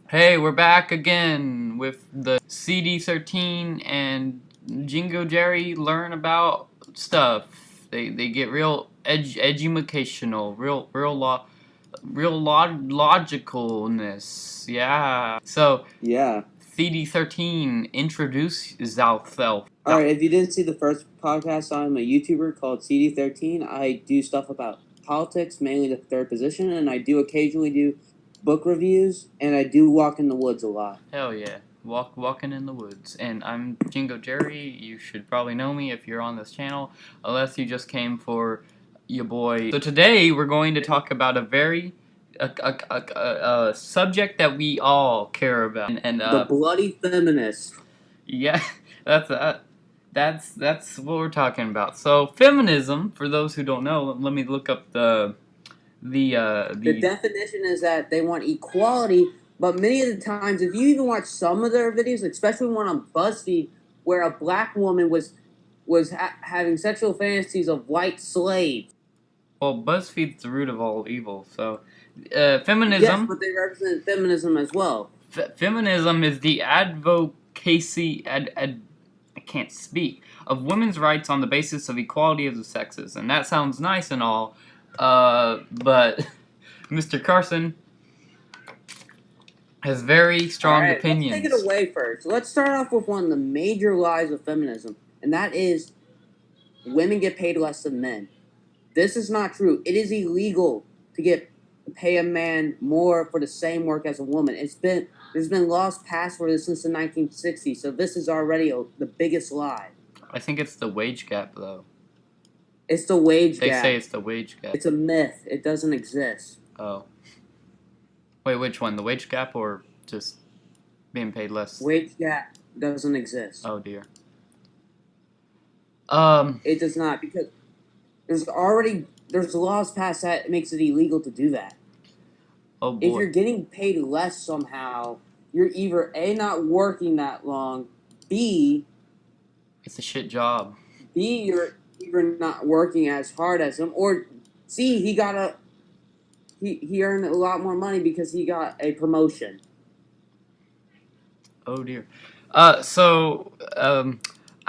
Hey, we're back again with the CD13 and Jingo Jerry learn about stuff. They get real educational, logicalness. Yeah. So Yeah. CD13, introduce thyself. All right. If you didn't see the first podcast, I'm a YouTuber called CD13. I do stuff about politics, mainly the third position, and I do occasionally do book reviews, and I do walk in the woods a lot. Hell yeah. Walking in the woods. And I'm Jingo Jerry. You should probably know me if you're on this channel, unless you just came for your boy. So today we're going to talk about a very a subject that we all care about. And The bloody feminist. yeah, that's that's what we're talking about. So feminism, for those who don't know, let me look up The definition is that they want equality, but many of the times, if you even watch some of their videos, especially one on BuzzFeed, where a black woman was having sexual fantasies of white slaves. well, BuzzFeed's the root of all evil. So Yes, feminism. but they represent feminism as well. Feminism is the advocacy, I can't speak, of women's rights on the basis of equality of the sexes. And that sounds nice and all, but Mr. Carson has very strong opinions. Let's take it away first. Let's start off with one of the major lies of feminism, and that is women get paid less than men. This is not true. It is illegal to pay a man more for the same work as a woman. There's been laws passed for this since the 1960s, so this is already the biggest lie. I think it's the wage gap, though. It's the wage They gap. say it's the wage gap. It's a myth. It doesn't exist. Oh. Wait, which one? The wage gap or just being paid less? Wage gap doesn't exist. Oh, dear. It does not, because there's laws passed that makes it illegal to do that. Oh, boy. If you're getting paid less somehow, you're either A, not working that long, B, it's a shit job. B, you're either not working as hard as him, or C, he earned a lot more money because he got a promotion. Oh dear.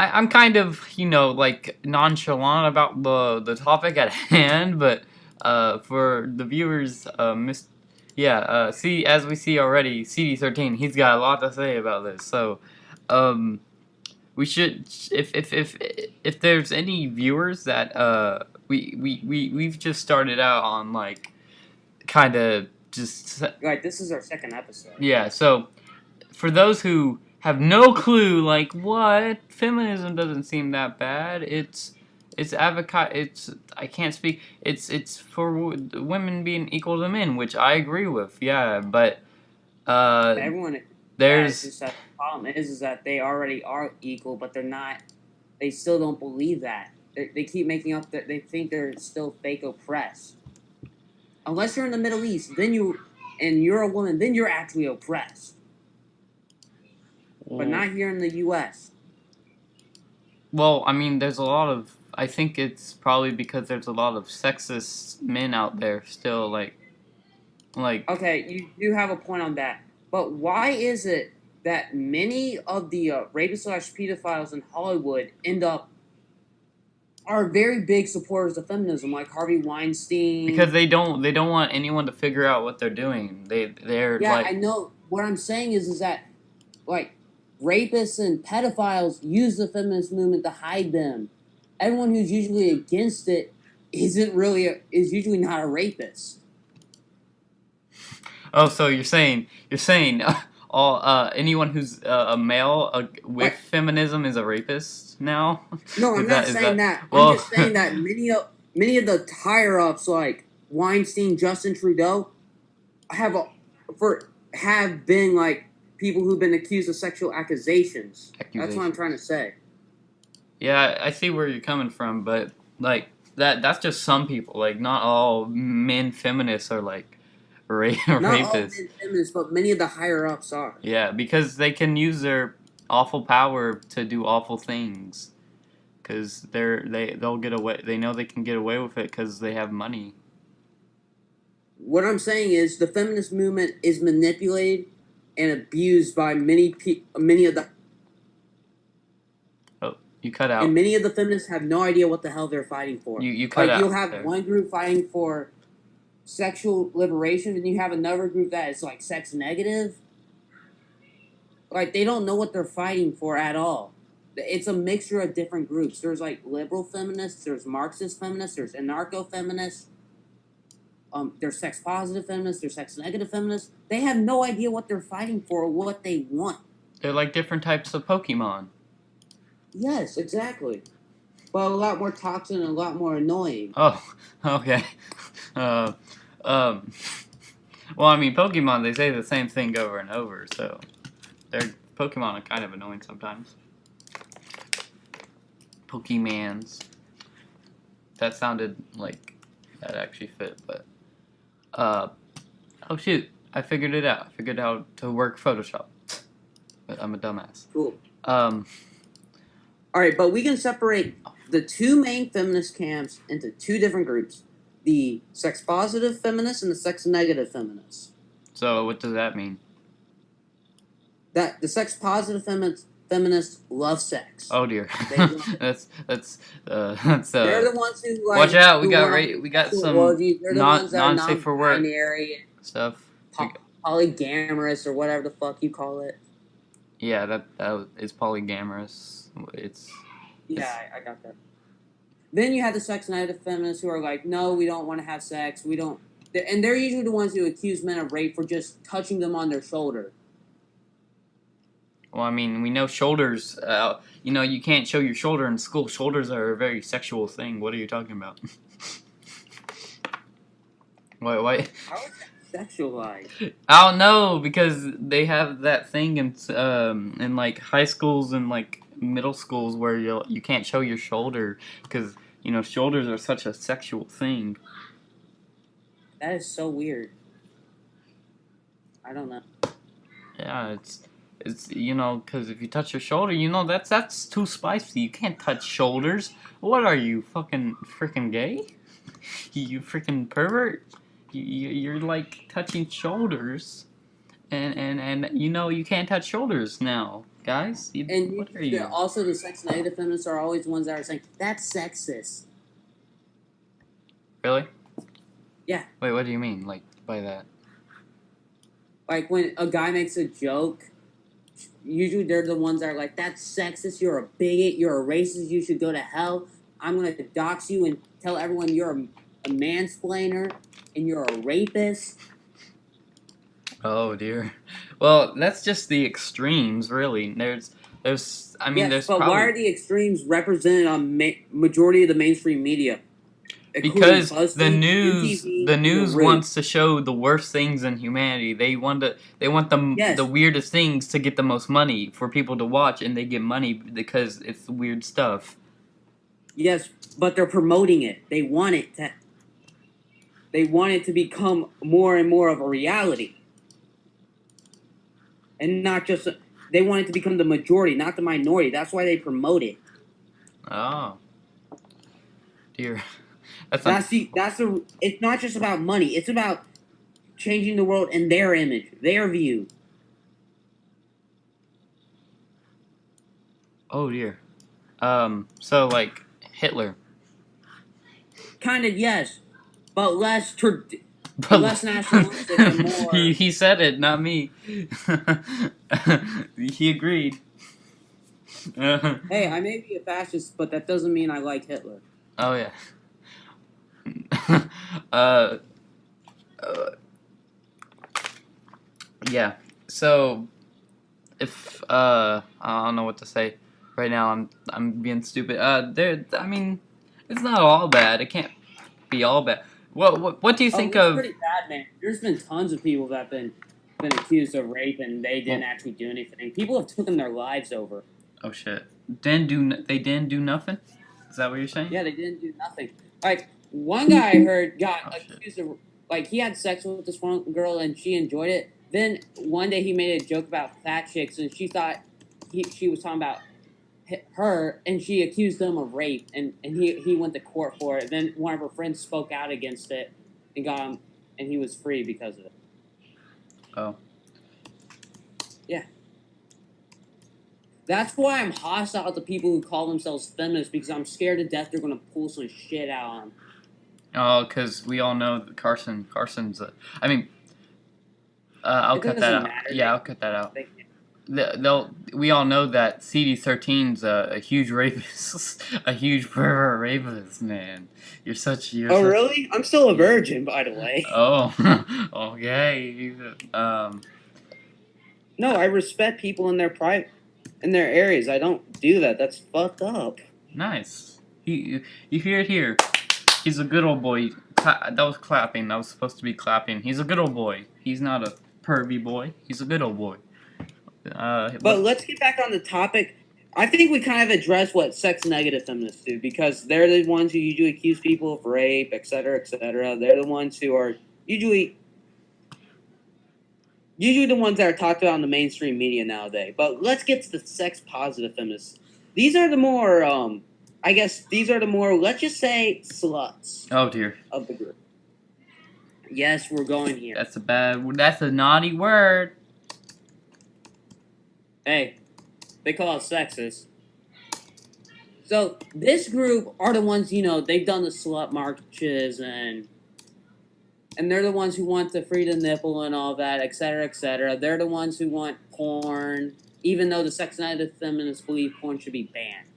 I'm kind of, like nonchalant about the topic at hand, but for the viewers, as we see already, CD13, he's got a lot to say about this. So, we should, if there's any viewers that we've just started out on, like, kind of just Like, this is our second episode. Yeah. So for those who have no clue, like, what, feminism doesn't seem that bad. It's I can't speak. It's for women being equal to men, which I agree with. Yeah, but Everyone. there's just that the problem is that they already are equal, but they're not. They still don't believe that. They keep making up that they think they're still fake oppressed. Unless you're in the Middle East, and you're a woman, then you're actually oppressed. But not here in the U.S. Well, I mean, there's a lot of. I think it's probably because there's a lot of sexist men out there still, like. Okay, you do have a point on that. But why is it that many of the rapists/pedophiles in Hollywood are very big supporters of feminism, like Harvey Weinstein? Because they don't want anyone to figure out what they're doing. They're yeah, like. I know. What I'm saying is that, like, rapists and pedophiles use the feminist movement to hide them. Everyone who's usually against it is usually not a rapist. Oh, so you're saying all anyone who's a male with feminism is a rapist now? No, I'm not saying that. Well, I'm just saying that many of the higher ups, like Weinstein, Justin Trudeau, have been like people who've been accused of sexual accusations. That's what I'm trying to say. Yeah, I see where you're coming from, but like that's just some people. Like, not all men feminists are like rapists. Not all men feminists, but many of the higher ups are. Yeah, because they can use their awful power to do awful things. Because they'll get away. They know they can get away with it because they have money. What I'm saying is the feminist movement is manipulated and abused by many of the. Oh, you cut out. And many of the feminists have no idea what the hell they're fighting for. You cut out. You'll have there. one group fighting for sexual liberation, and you have another group that is like sex negative. Like, they don't know what they're fighting for at all. It's a mixture of different groups. There's like liberal feminists, there's Marxist feminists, there's anarcho feminists, there's sex positive feminists, there's sex negative feminists. They have no idea what they're fighting for or what they want. They're like different types of Pokemon. Yes, exactly. But a lot more toxic and a lot more annoying. Oh, okay. Well, I mean, Pokemon, they say the same thing over and over, so their Pokemon are kind of annoying sometimes. Pokemans. That sounded like that actually fit, but oh shoot, I figured it out. I figured out how to work Photoshop. But I'm a dumbass. Cool. Um, Alright, but we can separate the two main feminist camps into two different groups. The sex positive feminists and the sex negative feminists. so what does that mean? That the sex positive feminists love sex. Oh dear. They love it. that's They're the ones who like. watch out, we got sexual some orgies. They're the ones that are non-safe for work non-binary, stuff. polygamorous, or whatever the fuck you call it. Yeah, that is polygamorous. It's I got that. Then you have the sex negative feminists who are like, no, we don't want to have sex. We don't. And they're usually the ones who accuse men of rape for just touching them on their shoulder. well, I mean, we know shoulders. You know, you can't show your shoulder in school. Shoulders are a very sexual thing. What are you talking about? Why? How is that sexualized? I don't know, because they have that thing in like high schools and like middle schools where you can't show your shoulder because you know shoulders are such a sexual thing. That is so weird. I don't know. Yeah, it's you know, because if you touch your shoulder, you know that's too spicy. You can't touch shoulders. What are you, fucking freaking gay? You freaking pervert. You're like touching shoulders, and you know you can't touch shoulders now, guys. What are you? Also, the sex negative feminists are always the ones that are saying that's sexist. Really? Yeah. Wait, what do you mean, like by that? Like when a guy makes a joke, usually they're the ones that are like, that's sexist, you're a bigot, you're a racist, you should go to hell. I'm going to dox you and tell everyone you're a mansplainer and you're a rapist. Oh dear. Well, that's just the extremes, really. There's I mean, yes, there's but probably why are the extremes represented on majority of the mainstream media? because BuzzFeed, the news MTV, wants to show the worst things in humanity. They want the weirdest things to get the most money for people to watch, and they get money because it's weird stuff. Yes, but they're promoting it. They want it to become more and more of a reality. And not just they want it to become the majority, not the minority. That's why they promote it. Oh. Dear. It's not just about money. It's about changing the world in their image, their view. Oh dear. So like Hitler. Kind of, yes, but less nationalistic and more. He said it, not me. He agreed. Hey, I may be a fascist, but that doesn't mean I like Hitler. Oh yeah. Yeah. So, if I don't know what to say right now. I'm being stupid. I mean, it's not all bad. It can't be all bad. What do you think it's of? Pretty bad, man. There's been tons of people that have been accused of rape and they didn't actually do anything. People have taken their lives over. Oh shit! They didn't do nothing. Is that what you're saying? Yeah, they didn't do nothing. Like one guy I heard got accused of he had sex with this one girl and she enjoyed it. Then one day he made a joke about fat chicks and she thought she was talking about her and she accused him of rape and he went to court for it. Then one of her friends spoke out against it and got him and he was free because of it. Oh. Yeah. That's why I'm hostile to people who call themselves feminists, because I'm scared to death they're gonna pull some shit out on them. Oh, because we all know that Carson's. I mean, I'll It cut that doesn't out. matter. Yeah, I'll cut that out. They, We all know that CD13's a huge rapist, a pervert rapist, man. You're such. really? I'm still a virgin, by the way. Oh, okay. No, I respect people in their in their areas. I don't do that. That's fucked up. Nice. You hear it here. He's a good old boy. That was clapping. That was supposed to be clapping. He's a good old boy. He's not a pervy boy. He's a good old boy. But let's get back on the topic. I think we kind of addressed what sex-negative feminists do, because they're the ones who usually accuse people of rape, etc., etc. They're the ones who are usually the ones that are talked about in the mainstream media nowadays. But let's get to the sex-positive feminists. These are the more, I guess, let's just say, sluts. Oh dear. Of the group. Yes, we're going here. That's a naughty word. Hey, they call it sexist. So this group are the ones, they've done the slut marches and they're the ones who want to free the nipple and all that, etc., etc. They're the ones who want porn, even though the sex-negative feminists believe porn should be banned.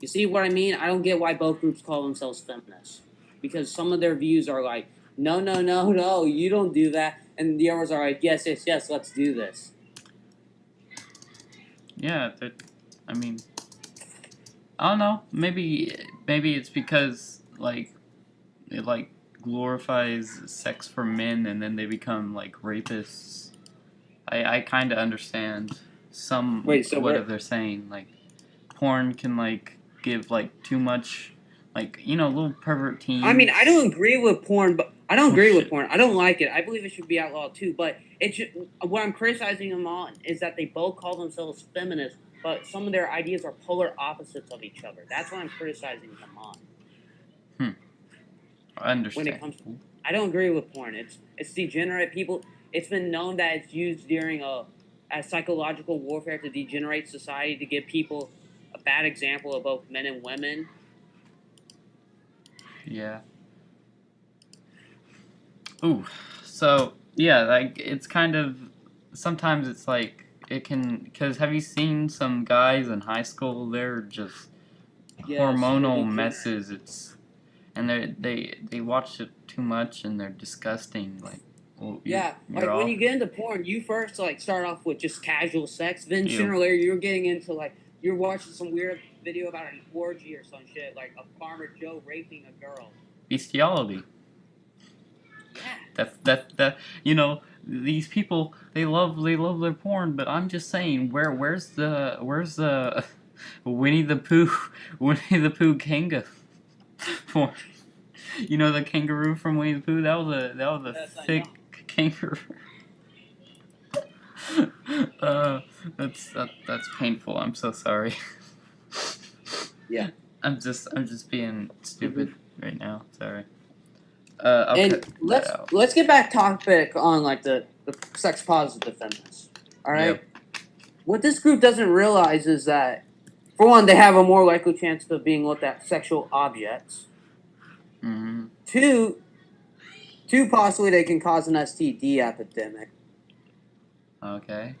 You see what I mean? I don't get why both groups call themselves feminists, because some of their views are like, no, no, no, no, you don't do that, and the others are like, yes, yes, yes, let's do this. Yeah, I mean, I don't know. Maybe it's because it glorifies sex for men, and then they become like rapists. I kind of understand what they're saying. Like, porn can give too much, little pervert teens. I mean, I don't agree with porn, but I don't like it. I believe it should be outlawed too. But what I'm criticizing them on is that they both call themselves feminists, but some of their ideas are polar opposites of each other. That's what I'm criticizing them on. I understand. When it comes to, I don't agree with porn. It's degenerate people. It's been known that it's used as psychological warfare to degenerate society, to give people a bad example of both men and women. Yeah. Ooh. So yeah, it's kind of, sometimes it's it can, because have you seen some guys in high school? They're just hormonal messes. And they watch it too much, and they're disgusting. When you get into porn, you first start off with just casual sex. Then sooner or later, you're getting into you're watching some weird video about an orgy or some shit, like a Farmer Joe raping a girl. Bestiality. Yeah. That these people, they love their porn, but I'm just saying, where's the Winnie the Pooh kangaroo porn? The kangaroo from Winnie the Pooh? That was a thick kangaroo. That's painful. I'm so sorry. Yeah. I'm just being stupid right now. Sorry. And let's get back topic on the sex positive feminists. All right. Yeah. What this group doesn't realize is that, for one, they have a more likely chance of being looked at sexual objects. Mm-hmm. Two, possibly they can cause an STD epidemic. Okay.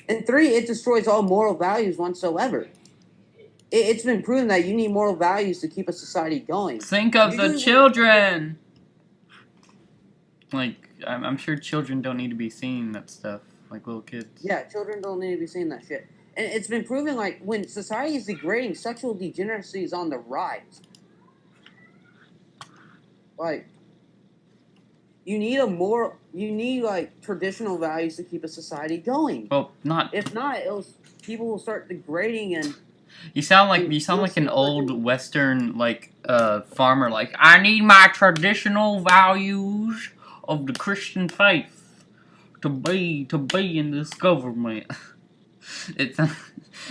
And three, it destroys all moral values whatsoever. It's been proven that you need moral values to keep a society going. Think of the children! I'm sure children don't need to be seeing that stuff, like little kids. Yeah, children don't need to be seeing that shit. And it's been proven, when society is degrading, sexual degeneracy is on the rise. You need traditional values to keep a society going. Well, if not, people will start degrading. And you sound like an old Western farmer. I need my traditional values of the Christian faith to be in this government. It's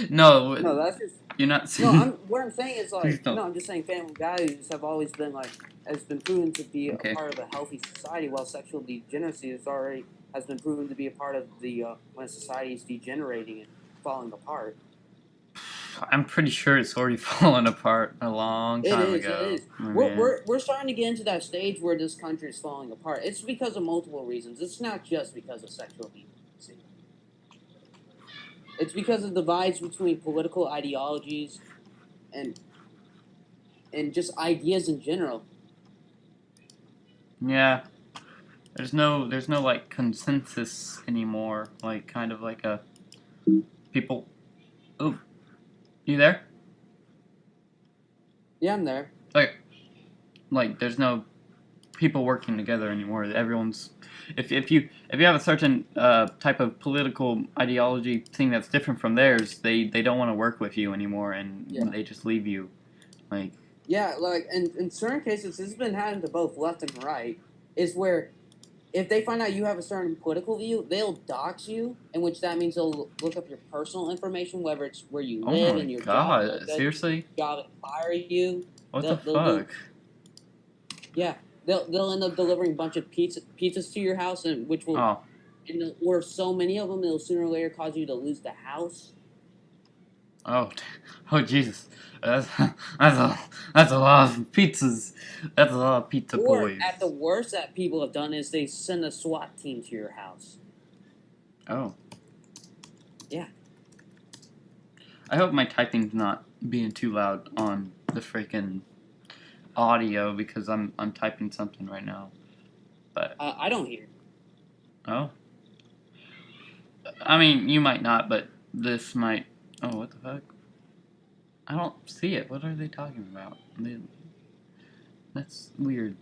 no, that's just, you're not saying. What I'm saying is I'm just saying family values have always been has been proven to be a part of a healthy society, while sexual degeneracy is already has been proven to be a part of the when a society is degenerating and falling apart. I'm pretty sure it's already fallen apart a long time It ago. is. I mean, We're starting to get into that stage where this country is falling apart. It's because of multiple reasons. It's not just because of sexual deviancy. It's because of divides between political ideologies and just ideas in general. yeah. There's no like consensus anymore. Like kind of like a people. Oh, you there? Yeah, I'm there. Like there's no people working together anymore. Everyone's if you have a certain type of political ideology thing that's different from theirs, they don't want to work with you anymore, and they just leave you. Like yeah, like in certain cases, this has been happening to both left and right. Is where if they find out you have a certain political view, they'll dox you, in which that means they'll look up your personal information, whether it's where you oh live my and your god, seriously? job and fire you. What the fuck? Yeah, they'll end up delivering a bunch of pizzas to your house, and which will and they'll order so many of them, it'll sooner or later cause you to lose the house. Oh, oh Jesus! That's a lot of pizzas. That's a lot of pizza boys. Or at the worst that people have done is they send a SWAT team to your house. Oh. Yeah. I hope my typing's not being too loud on the freaking audio because I'm typing something right now. But I don't hear. oh. I mean, you might not, but this might. Oh, what the fuck? I don't see it. What are they talking about? That's weird.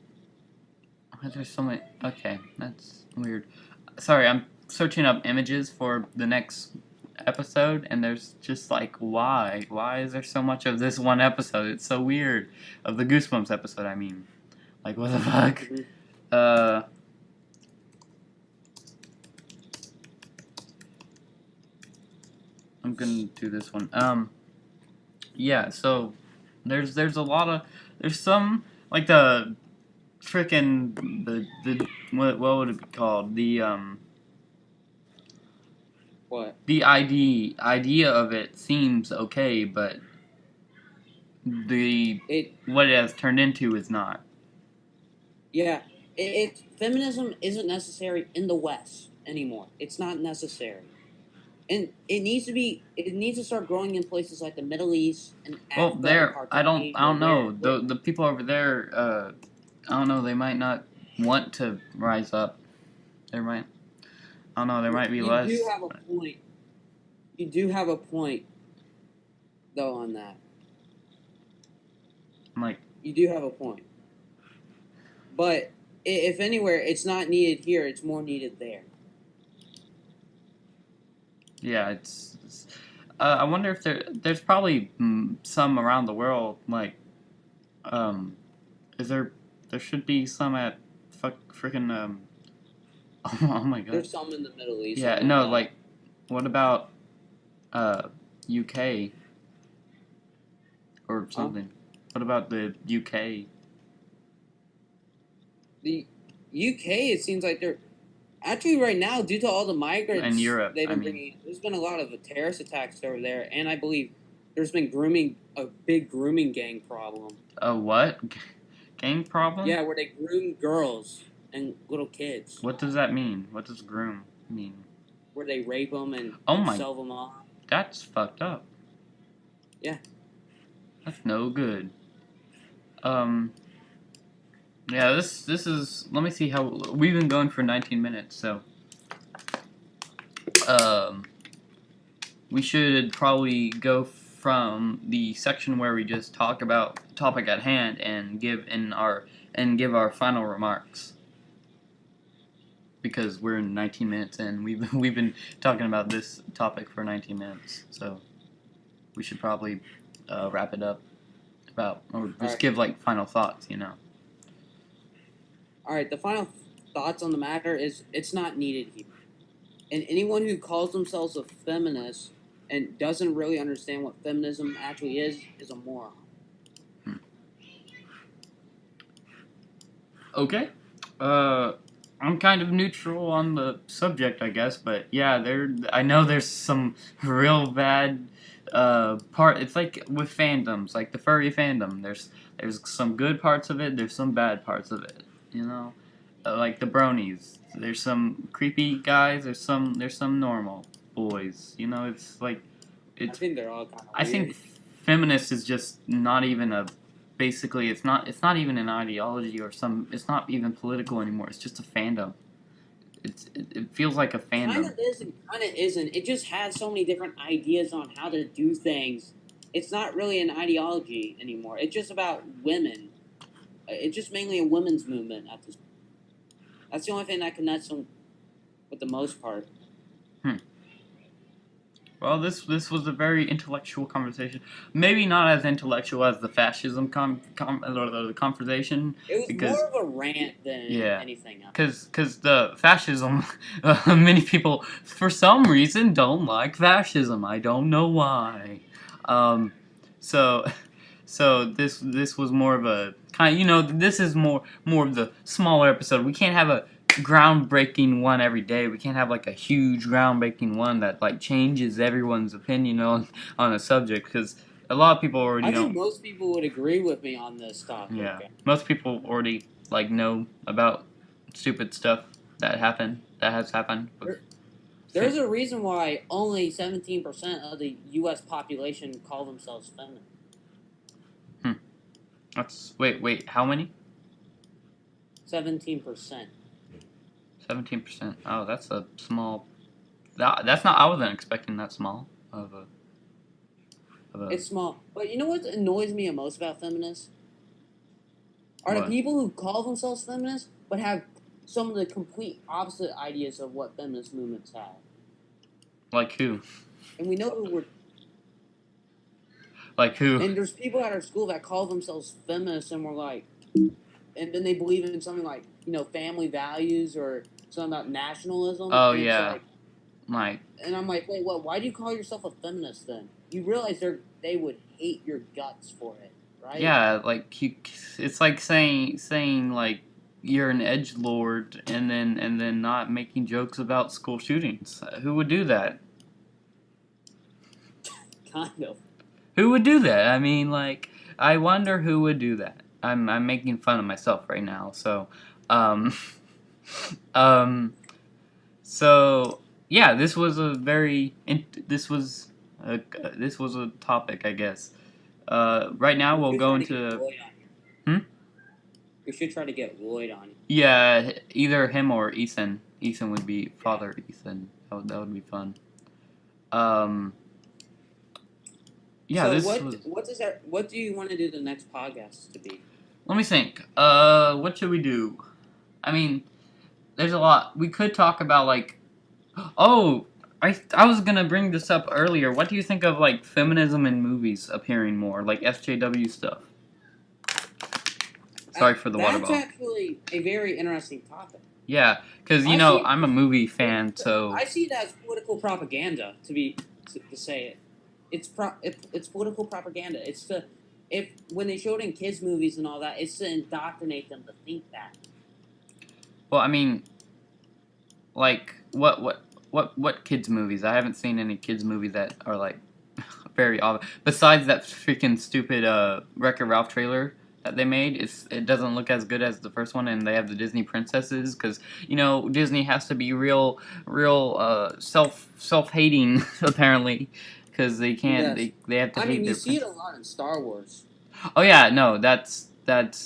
There's so many. Okay, that's weird. Sorry, I'm searching up images for the next episode, and there's just like, why? Why is there so much of this one episode? It's so weird. Of the Goosebumps episode, I mean. Like, what the fuck? Mm-hmm. I'm gonna do this one. Yeah, so there's a lot of there's some like the frickin' the what would it be called? What? The idea of it seems okay, but what it has turned into is not. Yeah, feminism isn't necessary in the West anymore. It's not necessary, and it needs to be. It needs to start growing in places like the Middle East and Well, Africa. there And I don't know the people over there. I don't know. They might not want to rise up. There might. I don't know. There might be less. You do have a point. You do have a point, though, on that. Like you do have a point, but if anywhere, it's not needed here. It's more needed there. Yeah, it's I wonder if there's probably some around the world. Like, is there should be some at freaking oh my god. There's some in the Middle East. Yeah, no, like, what about UK or something? What about the UK? The UK, it seems like they're actually right now, due to all the migrants and Europe, they've been bringing. There's been a lot of terrorist attacks over there, and I believe there's been a big grooming gang problem. A what? Gang problem? Yeah, where they groom girls and little kids. What does that mean? What does groom mean? Where they rape them and sell them off. That's fucked up. Yeah. That's no good. Yeah, this is. Let me see how we've been going for 19 minutes. So, we should probably go from the section where we just talk about the topic at hand and give our final remarks. Because we're in 19 minutes and we've been talking about this topic for 19 minutes, so we should probably wrap it up or just give like final thoughts, you know. All right, the final thoughts on the matter is it's not needed here, and anyone who calls themselves a feminist and doesn't really understand what feminism actually is a moron. Okay. I'm kind of neutral on the subject, I guess, but yeah, I know there's some real bad part. It's like with fandoms, like the furry fandom. There's some good parts of it. There's some bad parts of it. You know, like the bronies. There's some creepy guys. There's some normal boys. You know, it's like I it's. think they're all kind of I weird. think feminist is just not even a. Basically, it's not even an ideology or some. It's not even political anymore. It's just a fandom. It feels like a Kind fandom. of is and kind of isn't. It just has so many different ideas on how to do things. It's not really an ideology anymore. It's just about women. It's just mainly a women's movement at this. That's the only thing that connects them with the most part. Well, this was a very intellectual conversation. Maybe not as intellectual as the fascism conversation, It was because more of a rant than yeah, anything else. because the fascism, many people for some reason don't like fascism. I don't know why. Um, so this was more of a kind. This is more of the smaller episode. We can't have a groundbreaking one every day. We can't have like a huge groundbreaking one that like changes everyone's opinion on a subject, because a lot of people already I think don't. most people would agree with me on this topic. Yeah, most people already like know about stupid stuff that has happened. There's a reason why only 17% of the U.S. population call themselves feminine. That's wait, how many? 17%. 17%. Oh, that's a small. That's not. I wasn't expecting that small of a. It's small. But you know what annoys me most about feminists? Are the What? people who call themselves feminists but have some of the complete opposite ideas of what feminist movements have. Like who? And we know who we're. Like who? And there's people at our school that call themselves feminists and we're like. And then they believe in something like, family values or something about nationalism. Oh and it's yeah, like and I'm like, wait, what? Why do you call yourself a feminist then? You realize they would hate your guts for it, right? yeah, like it's like saying like you're an edge lord and then not making jokes about school shootings. Who would do that? Kind of. Who would do that? I mean, like, I wonder who would do that. I'm making fun of myself right now. So, um, um, so yeah, this was a topic, I guess. Right now we'll go into. Hmm? We should try to get Lloyd on. Yeah, either him or Ethan. Ethan would be Father Ethan. That would be fun. Um, yeah, So this what was. what does that what do you want to do the next podcast to be? Let me think. What should we do? I mean, there's a lot. We could talk about like. Oh, I was gonna bring this up earlier. What do you think of like feminism in movies appearing more, like SJW stuff? Sorry for the water That's bottle. actually a very interesting topic. Yeah, because I'm a movie fan, so I see it as political propaganda. To say it, it's political propaganda. It's to if when they show it in kids movies and all that, it's to indoctrinate them to think that. well, I mean, like what kids movies? I haven't seen any kids movies that are like very obvious. Besides that freaking stupid Wreck-It Ralph trailer that they made, it doesn't look as good as the first one, and they have the Disney princesses because Disney has to be real self-hating apparently, because they can't Yes. they have to hate You their see it a lot in Star Wars. Oh yeah, no, that's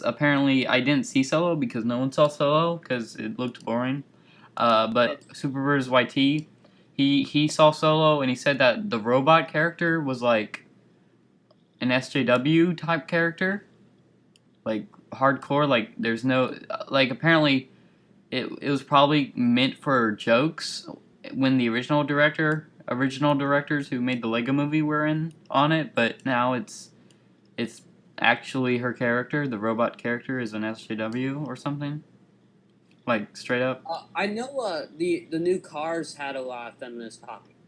apparently I didn't see Solo because no one saw Solo because it looked boring. But Superverse YT, he saw Solo and he said that the robot character was like an SJW type character, like hardcore. Like there's no like apparently it was probably meant for jokes when the original directors who made the Lego movie were in on it, but now it's actually her character, the robot character, is an SJW or something. Like straight up. I know the new Cars had a lot of feminist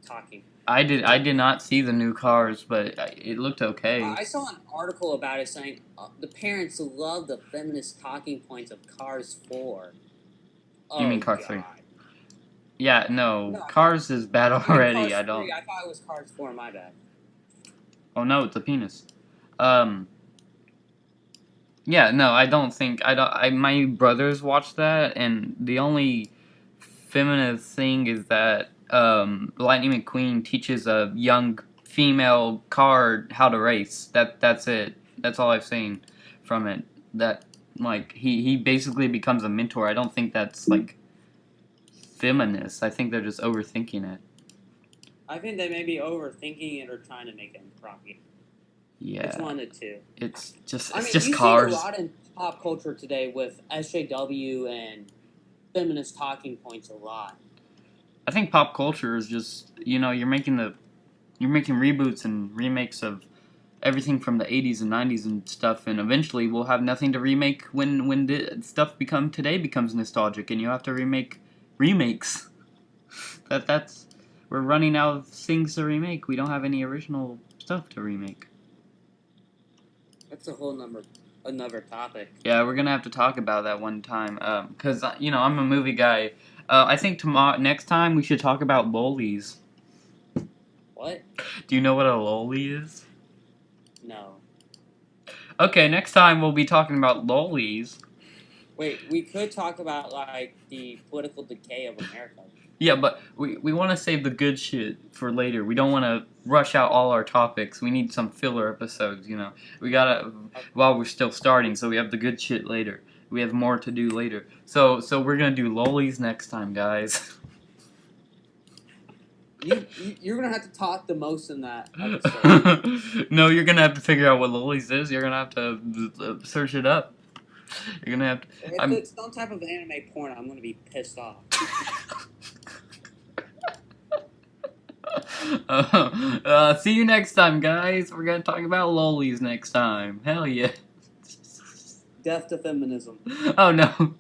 talking. I did not see the new Cars, but it looked okay. I saw an article about it saying the parents love the feminist talking points of Cars 4. You mean Oh, Cars 3? God. Yeah, no, No, Cars is bad already. Cars I 3, don't. I thought it was Cars 4, my bad. Oh no, it's a penis. Yeah, no, I don't think I don't. My brothers watch that, and the only feminist thing is that Lightning McQueen teaches a young female car how to race. That's it. That's all I've seen from it. That like he basically becomes a mentor. I don't think that's like feminist. I think they're just overthinking it. I think they may be overthinking it or trying to make it profit. Yeah. It's one of the two. It's just I mean, just you cars. see it a lot in pop culture today with SJW and feminist talking points a lot. I think pop culture is just you're making reboots and remakes of everything from the 80s and 90s and stuff, and eventually we'll have nothing to remake when the stuff becomes nostalgic, and you have to remake remakes. That's we're running out of things to remake. We don't have any original stuff to remake. That's a whole another topic. Yeah, we're gonna have to talk about that one time. Cause I'm a movie guy. I think next time we should talk about lollies. What? Do you know what a lolly is? No. Okay, next time we'll be talking about lollies. Wait, we could talk about like the political decay of America. Yeah, but we want to save the good shit for later. We don't want to rush out all our topics. We need some filler episodes, We gotta, while we're still starting, so we have the good shit later. We have more to do later. So we're gonna do lollies next time, guys. You're gonna have to talk the most in that episode. No, you're gonna have to figure out what lollies is. You're gonna have to search it up. You're gonna have to. If it's some type of anime porn, I'm gonna be pissed off. See you next time, guys. We're gonna talk about lollies next time. Hell yeah. Death to feminism. Oh no.